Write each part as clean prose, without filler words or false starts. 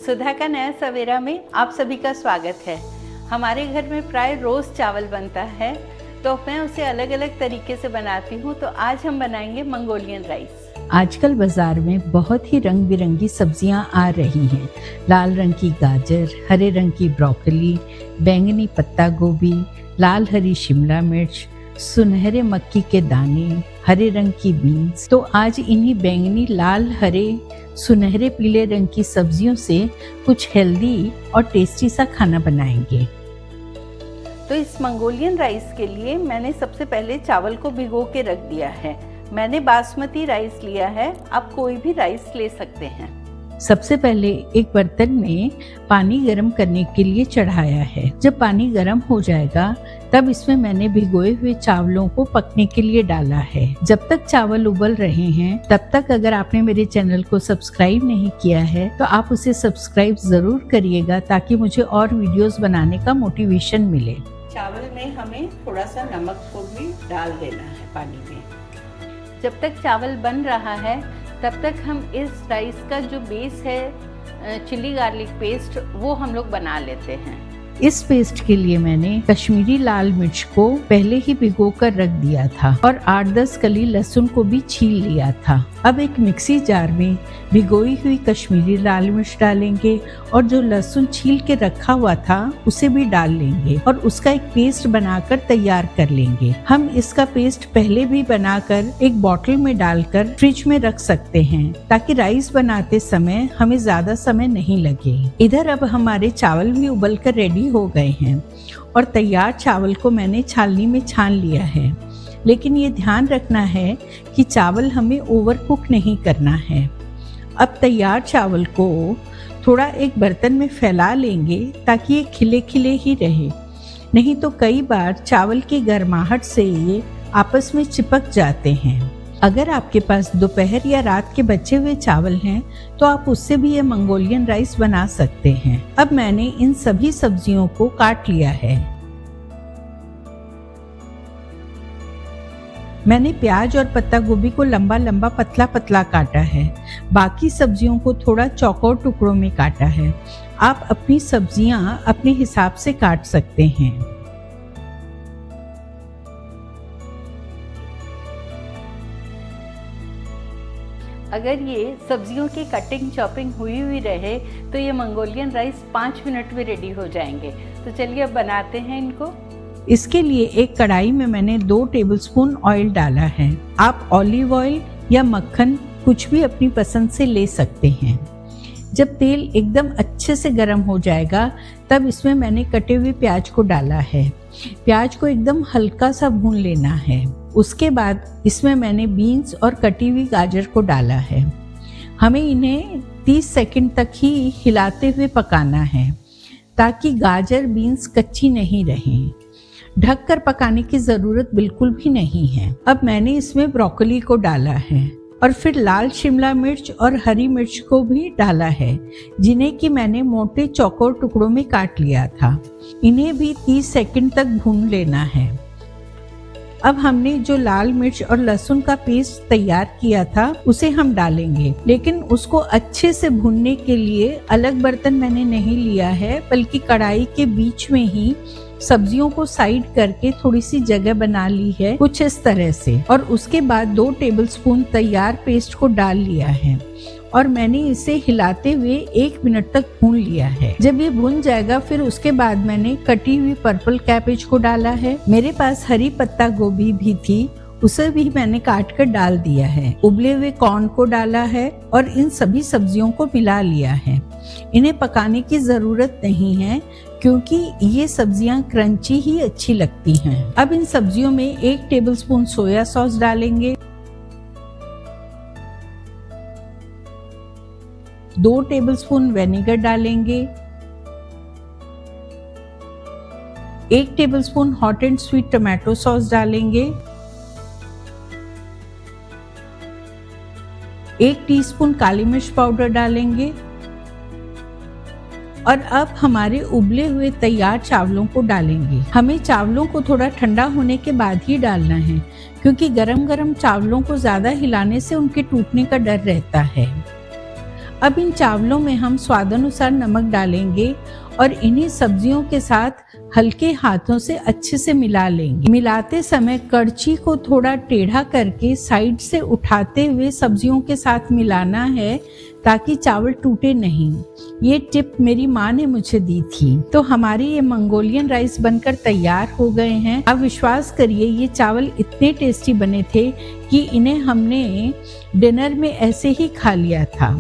सुधा का नया सवेरा में आप सभी का स्वागत है। हमारे घर में प्राय रोज़ चावल बनता है, तो मैं उसे अलग अलग तरीके से बनाती हूँ। तो आज हम बनाएंगे मंगोलियन राइस। आजकल बाजार में बहुत ही रंग बिरंगी सब्जियां आ रही हैं। लाल रंग की गाजर, हरे रंग की ब्रोकली, बैंगनी पत्ता गोभी, लाल हरी शिमला मिर्च, सुनहरे मक्की के दाने, हरे रंग की बीन्स। तो आज इन्हीं बैंगनी, लाल, हरे, सुनहरे पीले रंग की सब्जियों से कुछ हेल्दी और टेस्टी सा खाना बनाएंगे। तो इस मंगोलियन राइस के लिए मैंने सबसे पहले चावल को भिगो के रख दिया है। मैंने बासमती राइस लिया है, आप कोई भी राइस ले सकते हैं। सबसे पहले एक बर्तन में पानी गर्म करने के लिए चढ़ाया है। जब पानी गर्म हो जाएगा तब इसमें मैंने भिगोए हुए चावलों को पकने के लिए डाला है। जब तक चावल उबल रहे हैं तब तक अगर आपने मेरे चैनल को सब्सक्राइब नहीं किया है तो आप उसे सब्सक्राइब जरूर करिएगा, ताकि मुझे और वीडियोस बनाने का मोटिवेशन मिले। चावल में हमें थोड़ा सा नमक को भी डाल देना है पानी में। जब तक चावल बन रहा है तब तक हम इस राइस का जो बेस है चिली गार्लिक पेस्ट, वो हम लोग बना लेते हैं। इस पेस्ट के लिए मैंने कश्मीरी लाल मिर्च को पहले ही भिगो कर रख दिया था और 8-10 कली लहसुन को भी छील लिया था। अब एक मिक्सी जार में भिगोई हुई कश्मीरी लाल मिर्च डालेंगे और जो लहसुन छील के रखा हुआ था उसे भी डाल लेंगे और उसका एक पेस्ट बनाकर तैयार कर लेंगे। हम इसका पेस्ट पहले भी बनाकर एक बॉटल में डालकर फ्रिज में रख सकते हैं, ताकि राइस बनाते समय हमें ज्यादा समय नहीं लगे। इधर अब हमारे चावल भी उबल कर रेडी हो गए हैं और तैयार चावल को मैंने छालनी में छान लिया है। लेकिन ये ध्यान रखना है कि चावल हमें ओवर कुक नहीं करना है। अब तैयार चावल को थोड़ा एक बर्तन में फैला लेंगे ताकि ये खिले खिले ही रहे, नहीं तो कई बार चावल की गर्माहट से ये आपस में चिपक जाते हैं। अगर आपके पास दोपहर या रात के बचे हुए चावल हैं तो आप उससे भी ये मंगोलियन राइस बना सकते हैं। अब मैंने इन सभी सब्जियों को काट लिया है। मैंने प्याज और पत्ता गोभी को लंबा लंबा पतला पतला काटा है। बाकी सब्जियों को थोड़ा चौकोर टुकड़ों में काटा है। आप अपनी सब्जियां अपने हिसाब से काट सकते हैं। अगर ये सब्जियों की कटिंग चॉपिंग हुई रहे तो ये मंगोलियन राइस 5 मिनट में रेडी हो जाएंगे। तो चलिए अब बनाते हैं इनको। इसके लिए एक कढ़ाई में मैंने 2 टेबलस्पून ऑयल डाला है। आप ऑलिव ऑयल या मक्खन कुछ भी अपनी पसंद से ले सकते हैं। जब तेल एकदम अच्छे से गर्म हो जाएगा तब इसमें मैंने कटे हुए प्याज को डाला है। प्याज को एकदम हल्का सा भून लेना है। उसके बाद इसमें मैंने बीन्स और कटी हुई गाजर को डाला है। हमें इन्हें 30 सेकंड तक ही हिलाते हुए पकाना है, ताकि गाजर बीन्स कच्ची नहीं रहें। ढककर पकाने की जरूरत बिल्कुल भी नहीं है। अब मैंने इसमें ब्रोकली को डाला है और फिर लाल शिमला मिर्च और हरी मिर्च को भी डाला है, जिन्हें कि मैंने मोटे चौकोर टुकड़ों में काट लिया था। इन्हें भी 30 सेकंड तक भून लेना है। अब हमने जो लाल मिर्च और लहसुन का पेस्ट तैयार किया था उसे हम डालेंगे, लेकिन उसको अच्छे से भूनने के लिए अलग बर्तन मैंने नहीं लिया है, बल्कि कढ़ाई के बीच में ही सब्जियों को साइड करके थोड़ी सी जगह बना ली है, कुछ इस तरह से। और उसके बाद 2 टेबलस्पून तैयार पेस्ट को डाल लिया है और मैंने इसे हिलाते हुए 1 मिनट तक भून लिया है। जब ये भून जाएगा फिर उसके बाद मैंने कटी हुई पर्पल कैबेज को डाला है। मेरे पास हरी पत्ता गोभी भी थी, उसे भी मैंने काट कर डाल दिया है। उबले हुए कॉर्न को डाला है और इन सभी सब्जियों को मिला लिया है। इन्हें पकाने की जरूरत नहीं है, क्योंकि ये सब्जियां क्रंची ही अच्छी लगती हैं। अब इन सब्जियों में 1 टेबलस्पून सोया सॉस डालेंगे, 2 टेबलस्पून विनेगर डालेंगे, 1 tablespoon hot and sweet tomato sauce डालेंगे, 1 टीस्पून काली मिर्च पाउडर डालेंगे और अब हमारे उबले हुए तैयार चावलों को डालेंगे। हमें चावलों को थोड़ा ठंडा होने के बाद ही डालना है, क्योंकि गरम गरम चावलों को ज्यादा हिलाने से उनके टूटने का डर रहता है। अब इन चावलों में हम स्वादानुसार नमक डालेंगे और इन्हीं सब्जियों के साथ हल्के हाथों से अच्छे से मिला लेंगे। मिलाते समय कड़छी को थोड़ा टेढ़ा करके साइड से उठाते हुए सब्जियों के साथ मिलाना है ताकि चावल टूटे नहीं। ये टिप मेरी माँ ने मुझे दी थी। तो हमारे ये मंगोलियन राइस बनकर तैयार हो गए हैं। अब विश्वास करिए ये चावल इतने टेस्टी बने थे कि इन्हें हमने डिनर में ऐसे ही खा लिया था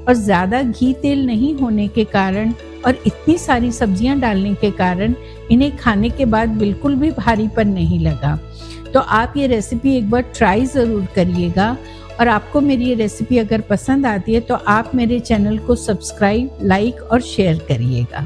और ज़्यादा घी तेल नहीं होने के कारण और इतनी सारी सब्जियां डालने के कारण इन्हें खाने के बाद बिल्कुल भी भारीपन नहीं लगा। तो आप ये रेसिपी एक बार ट्राई ज़रूर करिएगा और आपको मेरी ये रेसिपी अगर पसंद आती है तो आप मेरे चैनल को सब्सक्राइब, लाइक और शेयर करिएगा।